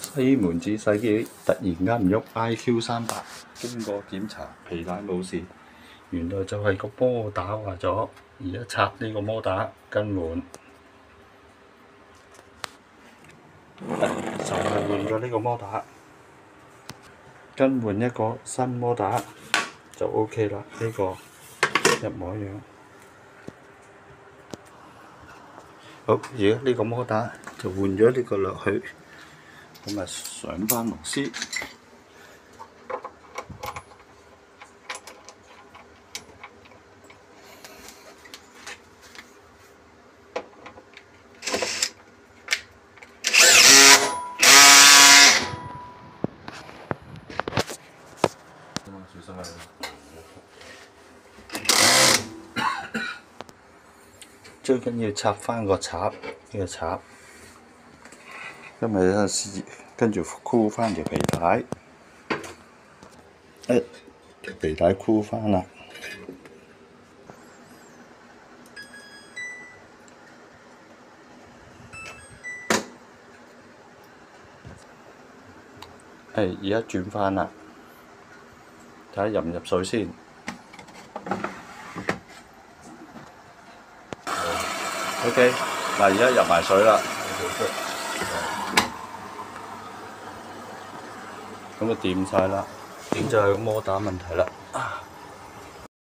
西門子洗機突然間唔喐 ，IQ300，經過檢查皮帶冇事，原來就係個摩打壞咗，而家拆呢個摩打更換，就係換咗呢個摩打，更換一個新摩打就 OK 啦，呢個一模一樣。好，而家呢個摩打就換咗呢個落去，咁咪上翻螺絲。小心啊！最緊要插翻個插，呢個插，因為有陣時跟住箍翻條皮帶，條皮帶箍翻啦。而家轉翻啦，睇下入唔入水先。OK， 嗱而家入埋水啦，咁就掂晒啦，點就係個摩打問題啦。